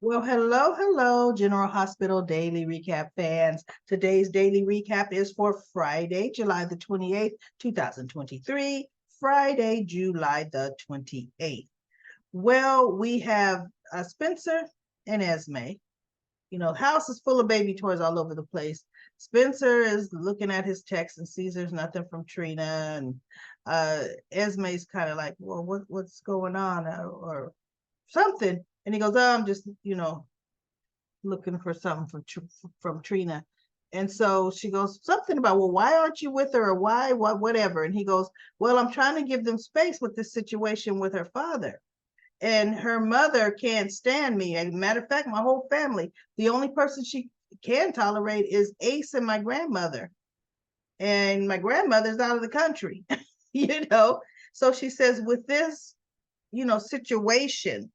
Well, hello, General Hospital Daily Recap fans. Today's daily recap is for Friday, July the 28th, 2023. Friday, July the 28th. Well, we have Spencer and Esme. You know, the house is full of baby toys all over the place. Spencer is looking at his text and sees there's nothing from Trina, and Esme's kind of like, well, what's going on, or something. And he goes, oh, I'm just, looking for something from Trina. And so she goes, something about, well, why aren't you with her, or why, what, whatever. And he goes, well, I'm trying to give them space with this situation with her father. And her mother can't stand me. As a matter of fact, my whole family, the only person she can tolerate is Ace and my grandmother. And my grandmother's out of the country, you know. So she says, with this, situation,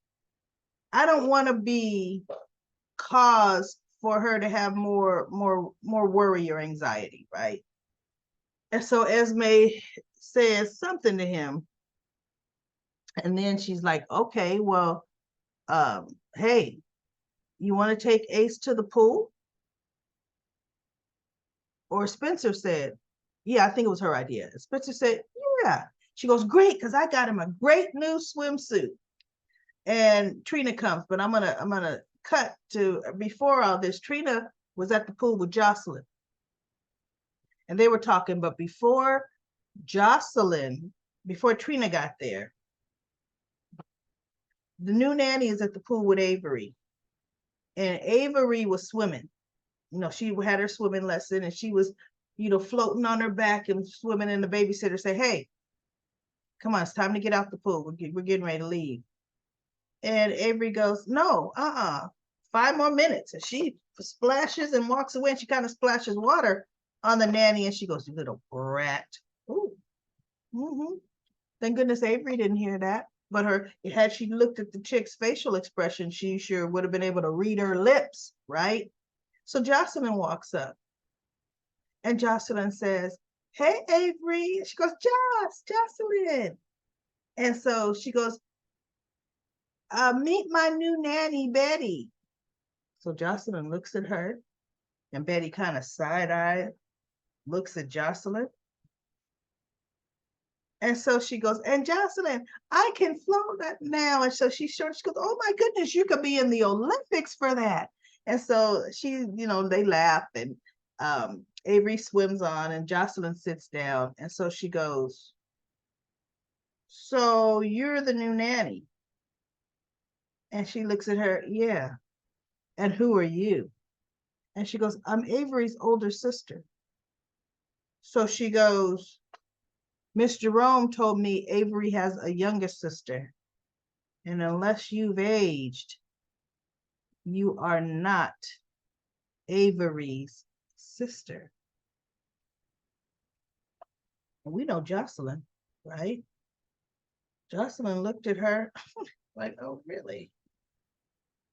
I don't want to be cause for her to have more worry or anxiety, right? And so Esme says something to him, and then she's like, okay, well, hey, you want to take Ace to the pool? Or Spencer said, yeah, I think it was her idea. Spencer said, yeah. She goes, great, because I got him a great new swimsuit. And Trina comes, but I'm gonna cut to before all this. Trina was at the pool with Jocelyn, and they were talking. But Jocelyn, before Trina got there, the new nanny is at the pool with Avery, and Avery was swimming. You know, she had her swimming lesson, and she was, floating on her back and swimming. And the babysitter said, "Hey, come on, it's time to get out the pool. We're getting ready to leave." And Avery goes, "No, 5 more minutes." And she splashes and walks away, and she kind of splashes water on the nanny, and she goes, "You little brat." Ooh. Mm-hmm. Thank goodness Avery didn't hear that. But had she looked at the chick's facial expression, she sure would have been able to read her lips, right? So Jocelyn walks up, and Jocelyn says, "Hey, Avery." She goes, Jocelyn. And so she goes, "Meet my new nanny, Betty." So Jocelyn looks at her, and Betty kind of side-eyed looks at Jocelyn. And so she goes, "And Jocelyn, I can float that now." And so she goes, "Oh my goodness, you could be in the Olympics for that." And so they laugh, and Avery swims on, and Jocelyn sits down. And so she goes, "So you're the new nanny?" And she looks at her, "Yeah. And who are you?" And she goes, "I'm Avery's older sister." So she goes, "Miss Jerome told me Avery has a younger sister. And unless you've aged, you are not Avery's sister." And we know Jocelyn, right? Jocelyn looked at her like, "Oh, really?"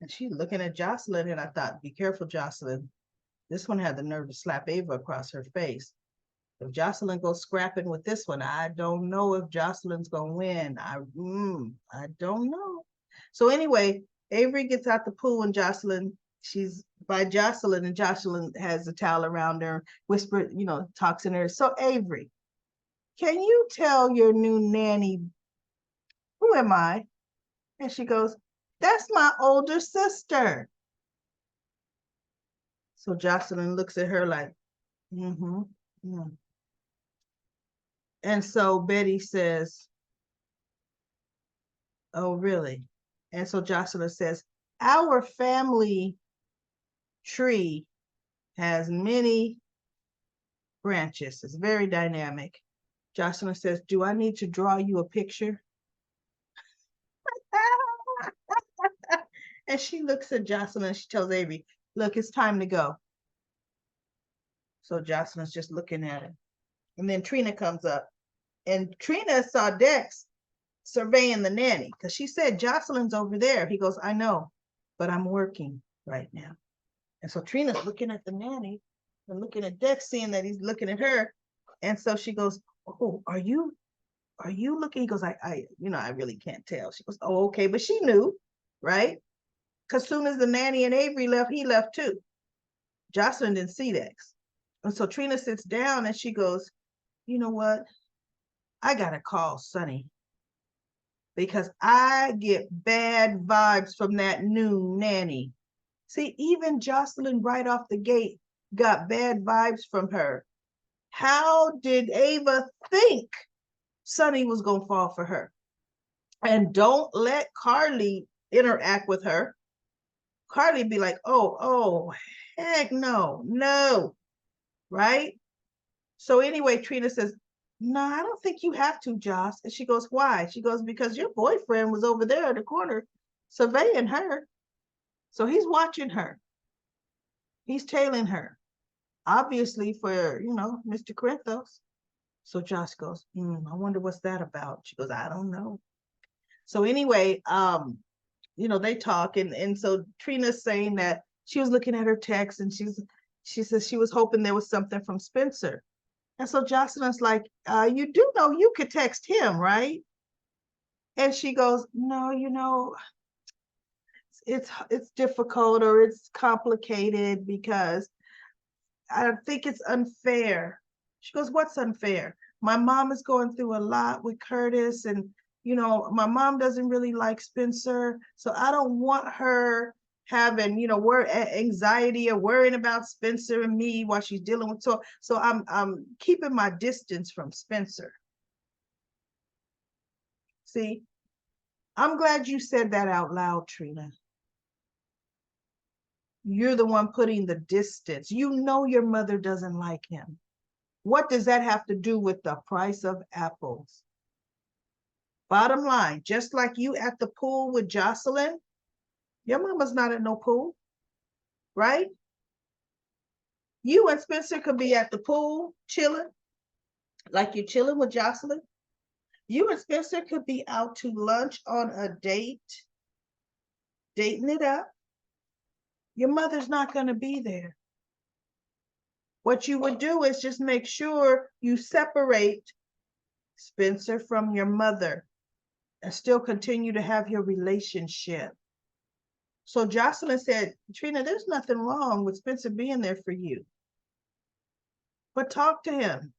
And she looking at Jocelyn, and I thought, be careful, Jocelyn. This one had the nerve to slap Ava across her face. If Jocelyn goes scrapping with this one, I don't know if Jocelyn's gonna win. I don't know. So anyway, Avery gets out the pool, and she's by Jocelyn, and Jocelyn has a towel around her, whisper, talks in her. "So Avery, can you tell your new nanny, who am I?" And she goes, "That's my older sister." So Jocelyn looks at her like, mm-hmm. Mm. And so Betty says, "Oh, really?" And so Jocelyn says, "Our family tree has many branches. It's very dynamic." Jocelyn says, "Do I need to draw you a picture?" And she looks at Jocelyn, and she tells Avery, "Look, it's time to go." So Jocelyn's just looking at her. And then Trina comes up, and Trina saw Dex surveying the nanny, because she said, "Jocelyn's over there." He goes, "I know, but I'm working right now." And so Trina's looking at the nanny and looking at Dex, seeing that he's looking at her. And so she goes, "Oh, are you looking?" He goes, I really can't tell." She goes, "Oh, okay." But she knew, right? Because soon as the nanny and Avery left, he left too. Jocelyn didn't see that. And so Trina sits down and she goes, you know what? I got to call Sonny because I get bad vibes from that new nanny. See, even Jocelyn right off the gate got bad vibes from her. How did Ava think Sonny was going to fall for her? And don't let Carly interact with her. Carly be like, oh, heck no, right? So anyway, Trina says, no, I don't think you have to, Joss. And she goes, why? She goes, because your boyfriend was over there in the corner surveying her. So he's watching her. He's tailing her, obviously for, Mr. Corinthos. So Josh goes, I wonder what's that about. She goes, I don't know. So anyway, they talk and so Trina's saying that she was looking at her text and she says she was hoping there was something from Spencer. And so Jocelyn's like, you do know you could text him, right? And she goes, no, it's difficult or it's complicated because I think it's unfair. She goes, what's unfair? My mom is going through a lot with Curtis and my mom doesn't really like Spencer. So I don't want her having, anxiety or worrying about Spencer and me while she's dealing with so I'm keeping my distance from Spencer. See, I'm glad you said that out loud, Trina. You're the one putting the distance. You know your mother doesn't like him. What does that have to do with the price of apples? Bottom line, just like you at the pool with Jocelyn, your mama's not at no pool, right? You and Spencer could be at the pool chilling, like you're chilling with Jocelyn. You and Spencer could be out to lunch on a date, dating it up. Your mother's not going to be there. What you would do is just make sure you separate Spencer from your mother and still continue to have your relationship. So Jocelyn said, Trina, there's nothing wrong with Spencer being there for you. But talk to him.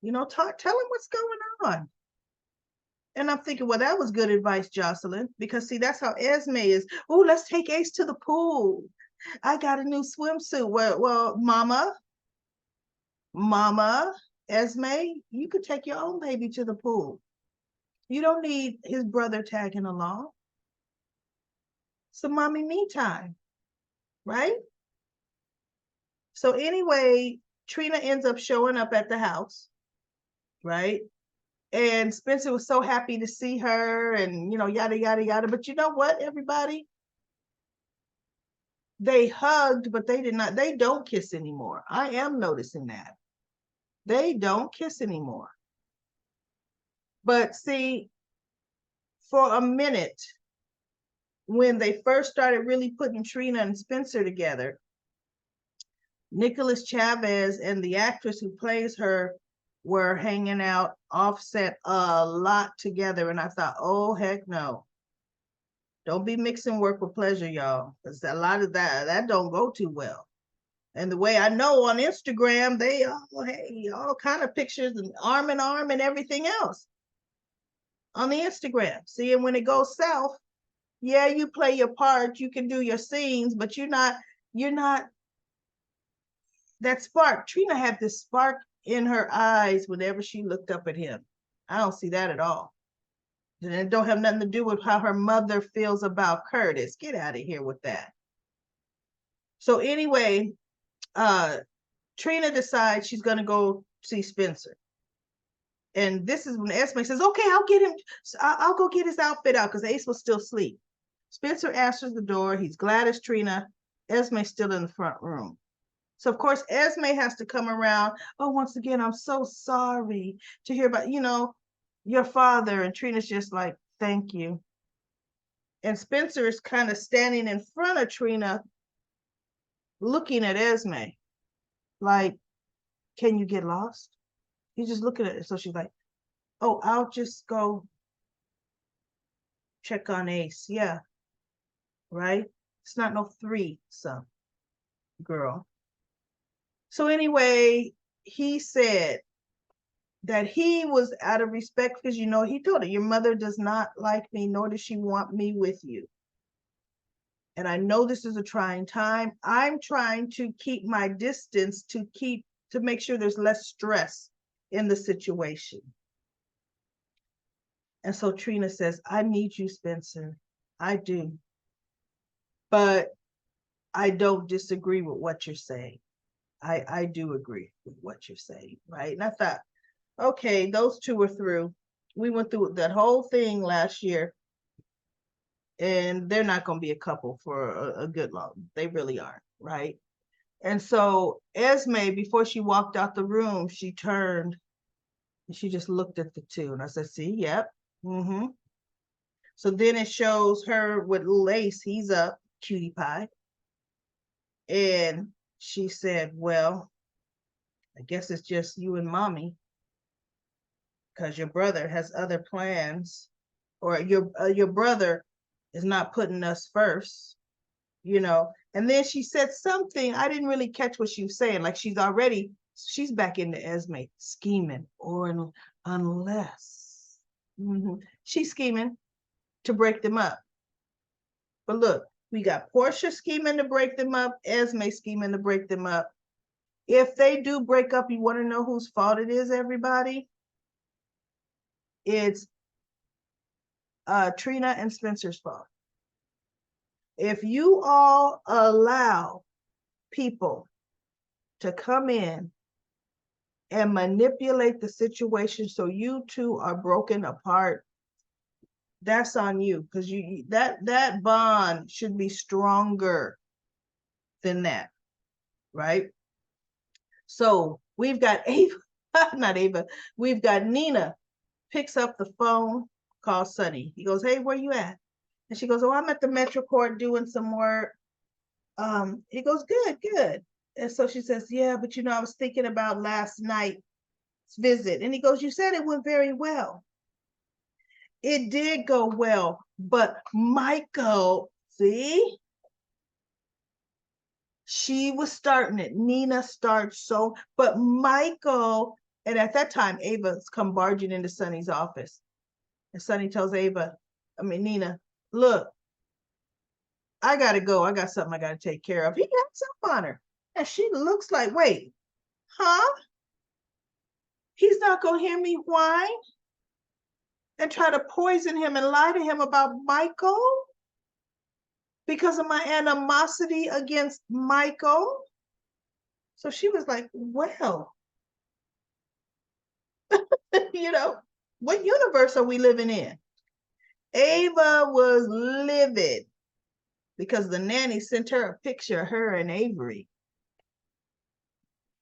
Tell him what's going on. And I'm thinking, well, that was good advice, Jocelyn, because see, that's how Esme is. Oh, let's take Ace to the pool. I got a new swimsuit. Well, Mama, Esme, you could take your own baby to the pool. You don't need his brother tagging along. So mommy me time, right? So anyway, Trina ends up showing up at the house, right? And Spencer was so happy to see her and, yada, yada, yada. But you know what, everybody? They hugged, but they don't kiss anymore. I am noticing that. They don't kiss anymore. But see, for a minute, when they first started really putting Trina and Spencer together, Nicholas Chavez and the actress who plays her were hanging out offset a lot together. And I thought, oh, heck no. Don't be mixing work with pleasure, y'all. Because a lot of that don't go too well. And the way I know on Instagram, they all kind of pictures and arm and everything else on the Instagram. See, and when it goes south, yeah, you play your part, you can do your scenes, but you're not that spark. Trina had this spark in her eyes whenever she looked up at him. I don't see that at all. And it don't have nothing to do with how her mother feels about Curtis. Get out of here with that. So anyway, Trina decides she's going to go see Spencer. And this is when Esme says, okay, I'll get him. I'll go get his outfit out because Ace was still asleep. Spencer answers the door. He's glad it's Trina. Esme's still in the front room. So, of course, Esme has to come around. Oh, once again, I'm so sorry to hear about, your father. And Trina's just like, thank you. And Spencer is kind of standing in front of Trina, looking at Esme, like, can you get lost? He's just looking at it. So she's like, oh, I'll just go check on Ace. Yeah. Right? It's not no threesome, girl. So anyway, he said that he was out of respect because, he told her, your mother does not like me, nor does she want me with you. And I know this is a trying time. I'm trying to keep my distance to make sure there's less stress in the situation. And so Trina says, I need you, Spencer. I do. But I don't disagree with what you're saying. I do agree with what you're saying, right? And I thought, okay, those two are through. We went through that whole thing last year, and they're not going to be a couple for a good long. They really aren't, right? And so Esme, before she walked out the room, she turned and she just looked at the two. And I said, see, yep. Mm-hmm. So then it shows her with Lace. He's up, cutie pie. And she said, well, I guess it's just you and mommy, because your brother has other plans, or your brother is not putting us first, And then she said something, I didn't really catch what she was saying. Like she's back into Esme scheming, or unless she's scheming to break them up. But look, we got Portia scheming to break them up, Esme scheming to break them up. If they do break up, you want to know whose fault it is, everybody? It's Trina and Spencer's fault. If you all allow people to come in and manipulate the situation so you two are broken apart, that's on you, because that bond should be stronger than that, right? So we've got Ava, not Ava, we've got Nina picks up the phone, calls Sunny. He goes, hey, where you at? And she goes, oh, I'm at the Metro Court doing some work. He goes, good. And so she says, yeah, but I was thinking about last night's visit. And he goes, you said it went very well. It did go well, but Michael, see? She was starting it. Nina starts but Michael, and at that time, Ava's come barging into Sunny's office. And Sunny tells Nina, look, I gotta go. I got something I gotta take care of. He hangs up on her. And she looks like, wait, huh? He's not gonna hear me whine and try to poison him and lie to him about Michael because of my animosity against Michael. So she was like, well, what universe are we living in? Ava was livid because the nanny sent her a picture of her and Avery.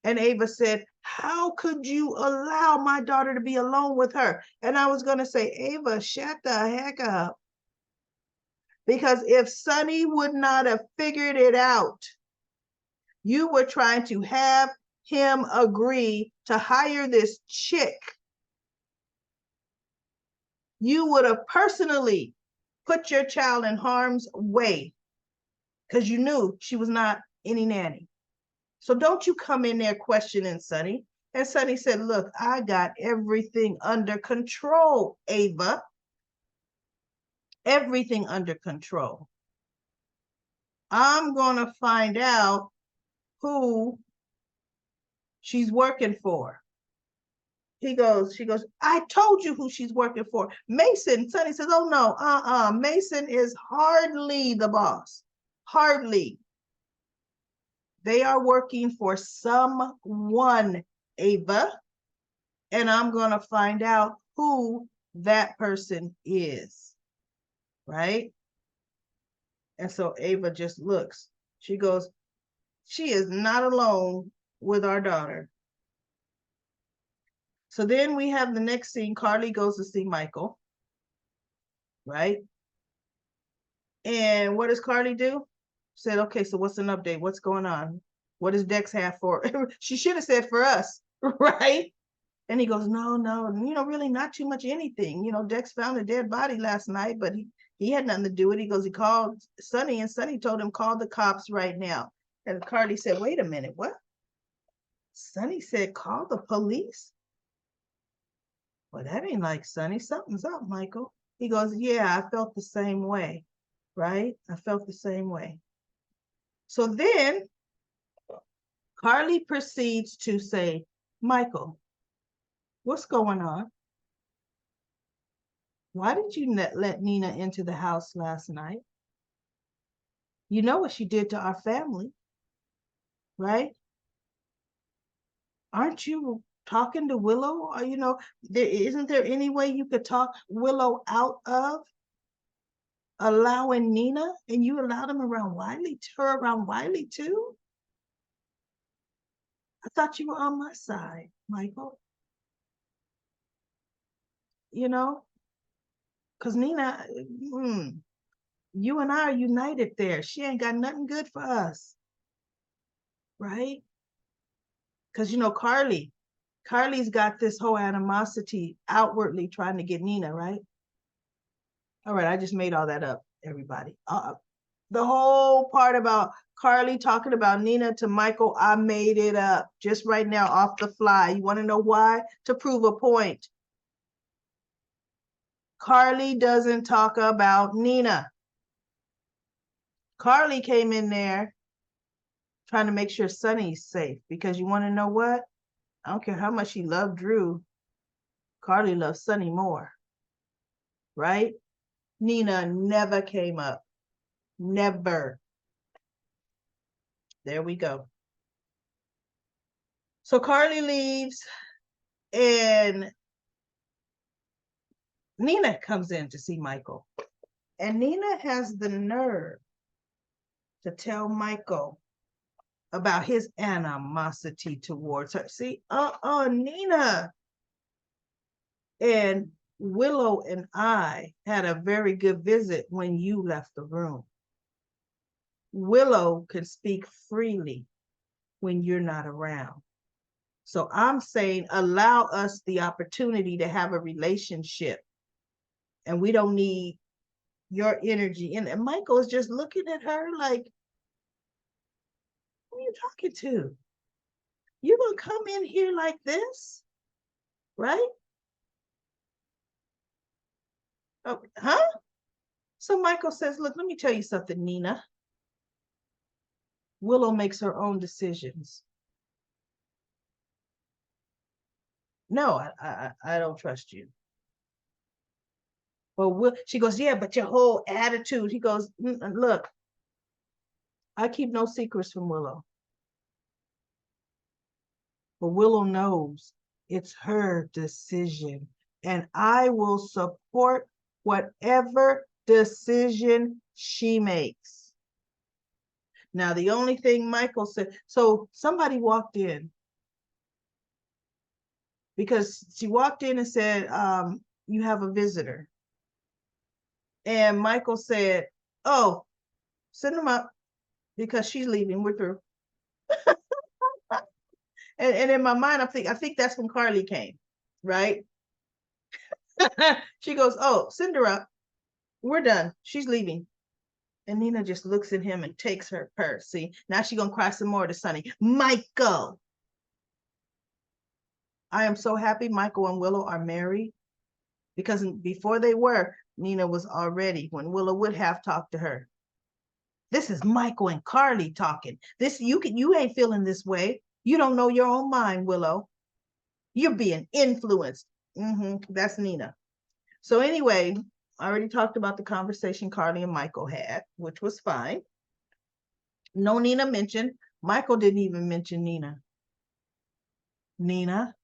And Ava said, how could you allow my daughter to be alone with her? And I was going to say, Ava, shut the heck up. Because if Sunny would not have figured it out, you were trying to have him agree to hire this chick. You would have personally put your child in harm's way because you knew she was not any nanny. So don't you come in there questioning Sunny. And Sunny said, look, I got everything under control, Ava. Everything under control. I'm going to find out who she's working for. She goes, I told you who she's working for. Mason. Sunny says, oh no, Mason is hardly the boss. Hardly. They are working for someone, Ava, and I'm going to find out who that person is, right? And so Ava just looks. She goes, she is not alone with our daughter. So then we have the next scene. Carly goes to see Michael, right? And what does Carly do? Said, okay, so what's an update? What's going on? What does Dex have for? She should have said for us, right? And he goes, no, really not too much anything. Dex found a dead body last night, but He had nothing to do with it. He goes, he called Sonny, and Sonny told him, call the cops right now. And Carly said, wait a minute, what? Sonny said, call the police? Well, that ain't like Sonny. Something's up, Michael. He goes, yeah, I felt the same way, right? I felt the same way. So then Carly proceeds to say, Michael, what's going on? Why did you let Nina into the house last night? You know what she did to our family, right? Aren't you talking to Willow? Or, isn't there any way you could talk Willow out of allowing Nina, and you allowed her around Wiley too? I thought you were on my side, Michael. Because Nina, you and I are united there. She ain't got nothing good for us, right? Because, Carly's got this whole animosity outwardly trying to get Nina, right? All right, I just made all that up, everybody. The whole part about Carly talking about Nina to Michael, I made it up just right now off the fly. You want to know why? To prove a point. Carly doesn't talk about Nina. Carly came in there trying to make sure Sonny's safe, because you want to know what? I don't care how much she loved Drew. Carly loves Sonny more, right? Nina never came up. Never. There we go. So Carly leaves and Nina comes in to see Michael. And Nina has the nerve to tell Michael about his animosity towards her. See, Nina. And Willow and I had a very good visit when you left the room. Willow can speak freely when you're not around. So I'm saying allow us the opportunity to have a relationship. And we don't need your energy. And Michael is just looking at her like, who are you talking to? You gonna come in here like this? Right? Oh, huh? So Michael says, look, let me tell you something, Nina. Willow makes her own decisions. No, I don't trust you. Well, she goes, yeah, but your whole attitude. He goes, look, I keep no secrets from Willow. But Willow knows it's her decision. And I will support whatever decision she makes. Now, the only thing Michael said, so somebody walked in, because she walked in and said, you have a visitor. And Michael said, oh, send them up because she's leaving. We're through. and in my mind, I think that's when Carly came, right? She goes, oh, send her up. We're done. She's leaving. And Nina just looks at him and takes her purse. See, now she's going to cry some more to Sonny. Michael. I am so happy Michael and Willow are married, because before they were, Nina was already, when Willow would have talked to her. This is Michael and Carly talking. You ain't feeling this way. You don't know your own mind, Willow. You're being influenced. That's Nina. So anyway, I already talked about the conversation Carly and Michael had, which was fine. No Nina mentioned. Michael didn't even mention Nina.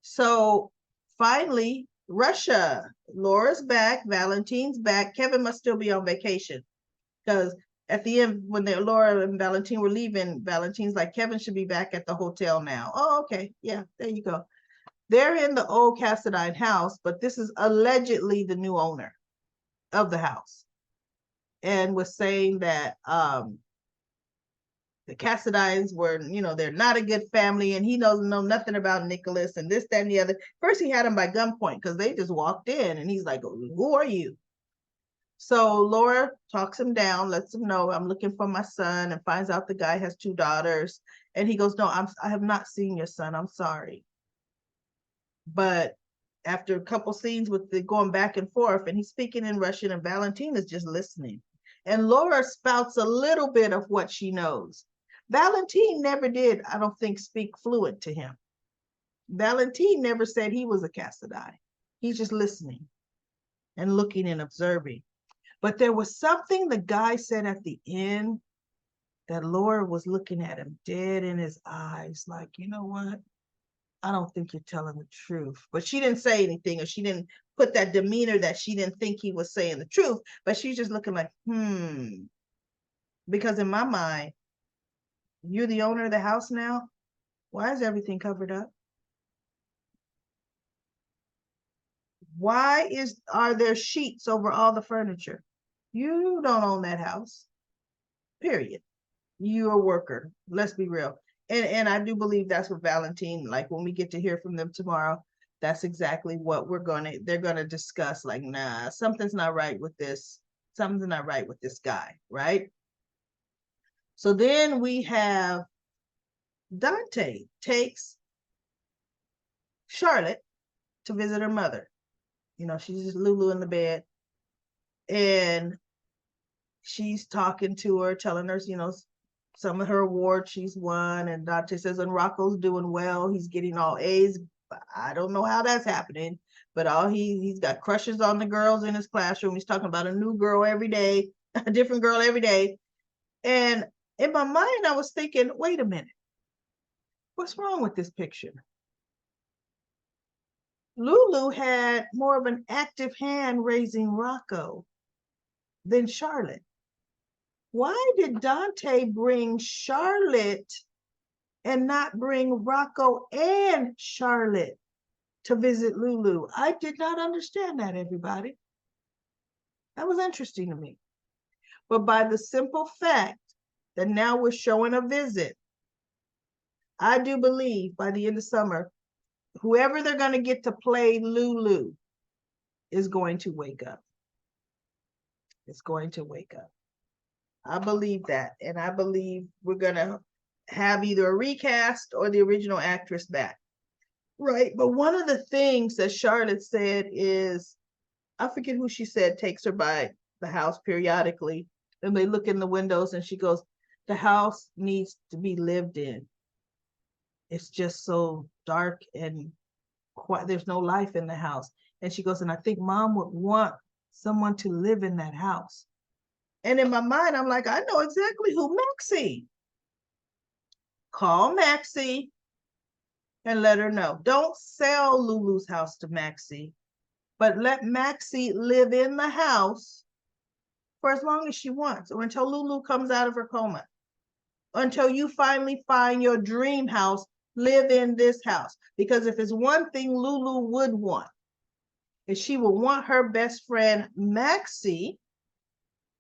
So finally, Russia. Laura's back. Valentine's back. Kevin must still be on vacation, because at the end, when Laura and Valentine were leaving, Valentine's like, Kevin should be back at the hotel now. Oh, okay. Yeah, there you go. They're in the old Cassadine house, but this is allegedly the new owner of the house, and was saying that the Cassadines were, they're not a good family, and he knows nothing about Nicholas and this, that, and the other. First, he had him by gunpoint because they just walked in, and he's like, who are you? So Laura talks him down, lets him know I'm looking for my son, and finds out the guy has two daughters. And he goes, "No, I have not seen your son. I'm sorry." But after a couple scenes with the going back and forth, and he's speaking in Russian, and Valentine is just listening. And Laura spouts a little bit of what she knows. Valentine never did, I don't think, speak fluent to him. Valentine never said he was a Cassadine. He's just listening and looking and observing. But there was something the guy said at the end that Laura was looking at him dead in his eyes, like, you know what? I don't think you're telling the truth. But she didn't say anything, or she didn't put that demeanor that she didn't think he was saying the truth. But she's just looking like, because in my mind, you're the owner of the house now. Why is everything covered up? Why are there sheets over all the furniture? You don't own that house. Period. You're a worker. Let's be real. And I do believe that's what Valentine, like when we get to hear from them tomorrow, that's exactly what they're gonna discuss. Like, nah, something's not right with this. Something's not right with this guy, right? So then we have Dante takes Charlotte to visit her mother. She's just Lulu in the bed, and she's talking to her, telling her, some of her awards she's won. And Dante says, and Rocco's doing well. He's getting all A's. I don't know how that's happening, but he's got crushes on the girls in his classroom. He's talking about a new girl every day, a different girl every day. And in my mind, I was thinking, wait a minute, what's wrong with this picture? Lulu had more of an active hand raising Rocco than Charlotte. Why did Dante bring Charlotte and not bring Rocco and Charlotte to visit Lulu? I did not understand that, everybody. That was interesting to me. But by the simple fact that now we're showing a visit, I do believe by the end of summer, whoever they're going to get to play Lulu is going to wake up. It's going to wake up. I believe that. And I believe we're going to have either a recast or the original actress back. Right. But one of the things that Charlotte said is, I forget who she said takes her by the house periodically, and they look in the windows, and she goes, the house needs to be lived in. It's just so dark and quiet. There's no life in the house. And she goes, and I think Mom would want someone to live in that house. And in my mind, I'm like, I know exactly who. Maxie. Call Maxie and let her know. Don't sell Lulu's house to Maxie, but let Maxie live in the house for as long as she wants, or until Lulu comes out of her coma, until you finally find your dream house. Live in this house. Because if it's one thing Lulu would want, is she would want her best friend Maxie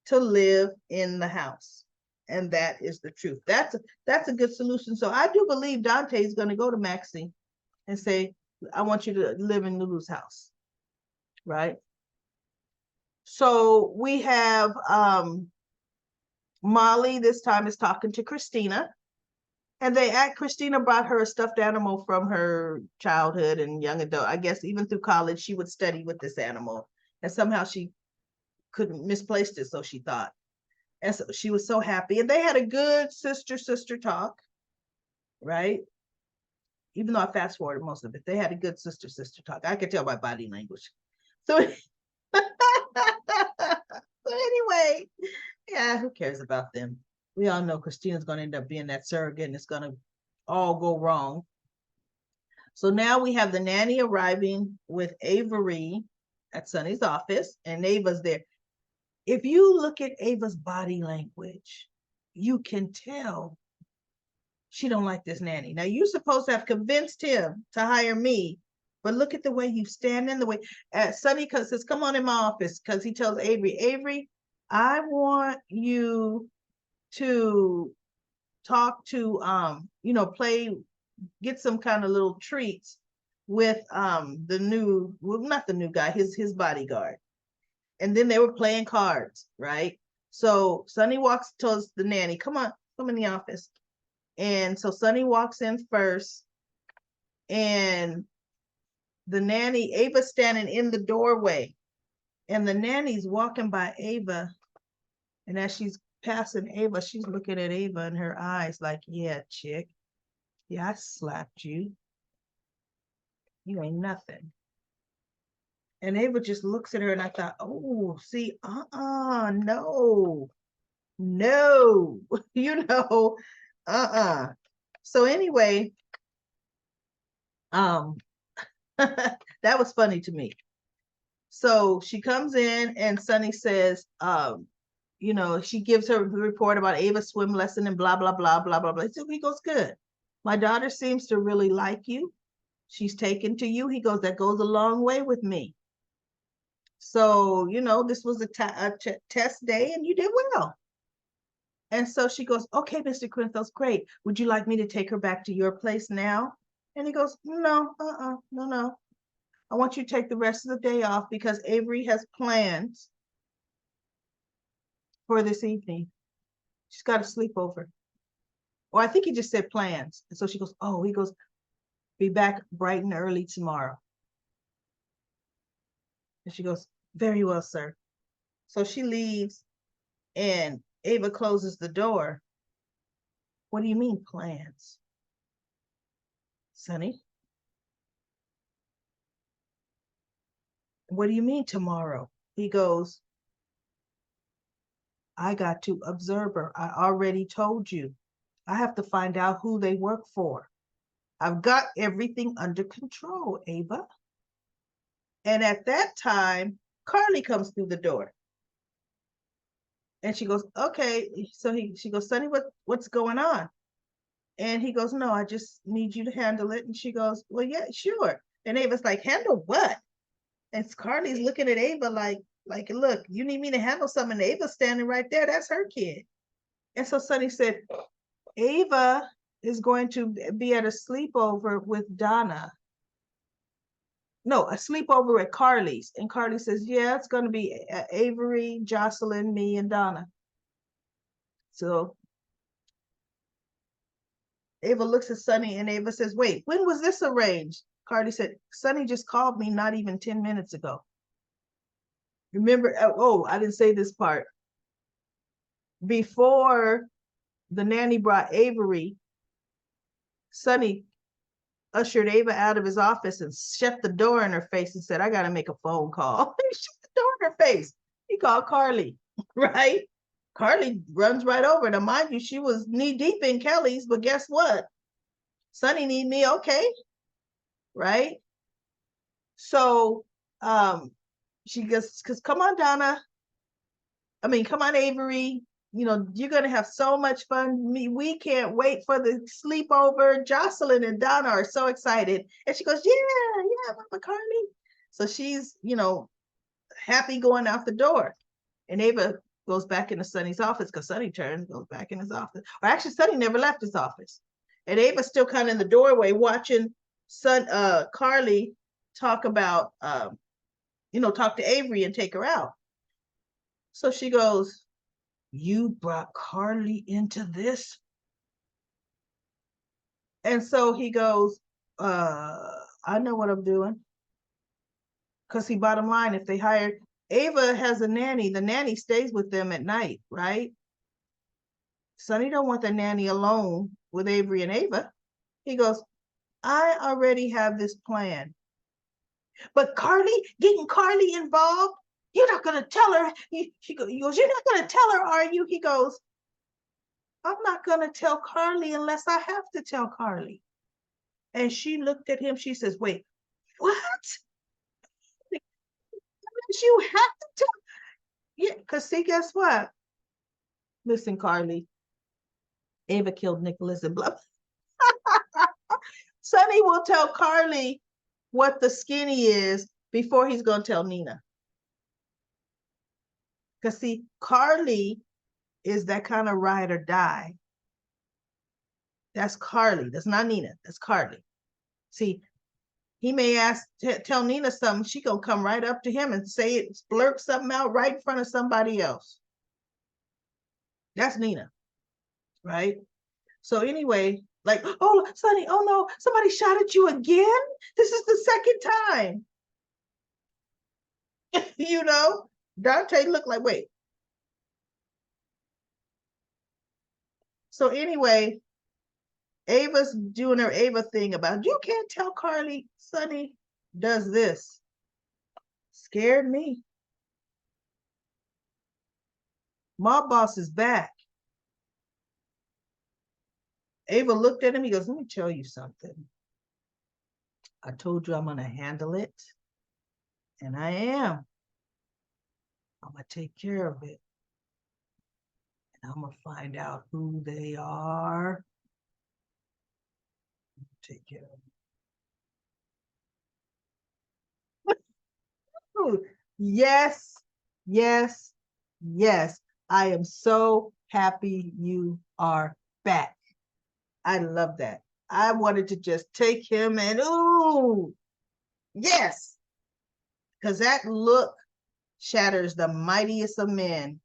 to live in the house. And that is the truth. That's a good solution. So I do believe Dante is going to go to Maxie and say, I want you to live in Lulu's house. Right? So we have Molly this time is talking to Christina. And Christina brought her a stuffed animal from her childhood and young adult. I guess even through college, she would study with this animal. And somehow she couldn't misplace it, so she thought. And so she was so happy. And they had a good sister talk, right? Even though I fast forwarded most of it, they had a good sister talk. I could tell by body language. So, so anyway, yeah, who cares about them? We all know Christina's going to end up being that surrogate, and it's going to all go wrong. So now we have the nanny arriving with Avery at Sunny's office, and Ava's there. If you look at Ava's body language, you can tell she don't like this nanny. Now, you're supposed to have convinced him to hire me, but look at the way you stand in the way. Sunny says, come on in my office, because he tells Avery, I want you to talk to, get some kind of little treats with not the new guy, his bodyguard. And then they were playing cards, right? So Sonny walks towards the nanny, come on, come in the office. And so Sonny walks in first, and the nanny, Ava's standing in the doorway, and the nanny's walking by Ava. And as she's passing Ava, she's looking at Ava in her eyes like, yeah, chick, yeah, I slapped you. You ain't nothing. And Ava just looks at her, and I thought, oh, see, no, no, you know, So anyway, um, that was funny to me. So she comes in, and Sonny says, she gives her the report about Ava's swim lesson and blah, blah, blah, blah, blah, blah. So he goes, good. My daughter seems to really like you. She's taken to you. He goes, that goes a long way with me. So, this was a test day, and you did well. And so she goes, okay, Mr. Quintos, great. Would you like me to take her back to your place now? And he goes, no, no. I want you to take the rest of the day off because Avery has plans for this evening. She's got a sleepover. Or I think he just said plans. And so she goes, oh, he goes, be back bright and early tomorrow. And she goes, very well, sir. So she leaves, and Ava closes the door. What do you mean plans? Sonny? What do you mean tomorrow? He goes, I got to observe her. I already told you. I have to find out who they work for. I've got everything under control, Ava. And at that time, Carly comes through the door. And she goes, okay. So she goes, Sonny, what's going on? And he goes, no, I just need you to handle it. And she goes, well, yeah, sure. And Ava's like, handle what? And Carly's looking at Ava like, look, you need me to handle something. And Ava's standing right there. That's her kid. And so Sonny said, Ava is going to be at a sleepover with Donna. No, a sleepover at Carly's. And Carly says, yeah, it's going to be Avery, Jocelyn, me, and Donna. So Ava looks at Sonny, and Ava says, wait, when was this arranged? Carly said, Sonny just called me not even 10 minutes ago. Remember, I didn't say this part. Before the nanny brought Avery, Sonny ushered Ava out of his office and shut the door in her face and said, I got to make a phone call. He shut the door in her face. He called Carly, right? Carly runs right over. Now, mind you, she was knee deep in Kelly's, but guess what? Sonny need me, okay, right? So she goes, because come on, Donna. Come on, Avery. You're going to have so much fun. We can't wait for the sleepover. Jocelyn and Donna are so excited. And she goes, yeah, Mama Carly. So she's, happy going out the door. And Ava goes back into Sonny's office because Sonny turns, goes back in his office. Or actually, Sonny never left his office. And Ava's still kind of in the doorway watching Carly talk about, talk to Avery and take her out. So she goes, you brought Carly into this? And so he goes, I know what I'm doing. Because bottom line, if they hired, Ava has a nanny. The nanny stays with them at night, right? Sonny don't want the nanny alone with Avery and Ava. He goes, I already have this plan. But getting Carly involved, you're not going to tell her. He goes, you're not going to tell her, are you? He goes, I'm not going to tell Carly unless I have to tell Carly. And she looked at him. She says, wait, what? You have to tell. Yeah, because see, guess what? Listen, Carly, Ava killed Nicholas and blah. Sonny will tell Carly what the skinny is before he's going to tell Nina. Because see, Carly is that kind of ride or die. That's Carly. That's not Nina. That's Carly. See, He may tell Nina something. She gonna come right up to him and say it, blurt something out right in front of somebody else. That's Nina, right? So anyway, like, oh, Sonny, oh no, somebody shot at you again. This is the second time. You know, Dante looked like, wait. So anyway, Ava's doing her Ava thing about you can't tell Carly Sonny does this. Scared me. Mob boss is back. Ava looked at him. He goes, let me tell you something. I told you I'm going to handle it. And I am. I'm going to take care of it. And I'm going to find out who they are. Take care of it. Yes, yes, yes. I am so happy you are back. I love that. I wanted to just take him and, ooh, yes. Because that look shatters the mightiest of men.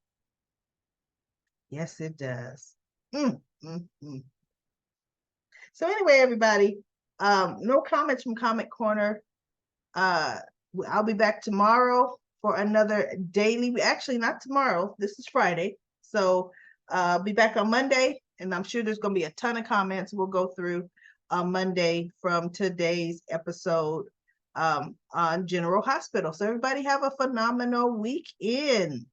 Yes, it does. Mm, mm, mm. So anyway, everybody, no comments from Comic Corner. I'll be back tomorrow for another daily. Actually, not tomorrow. This is Friday. So I'll be back on Monday, and I'm sure there's going to be a ton of comments we'll go through on Monday from today's episode on General Hospital. So everybody have a phenomenal weekend.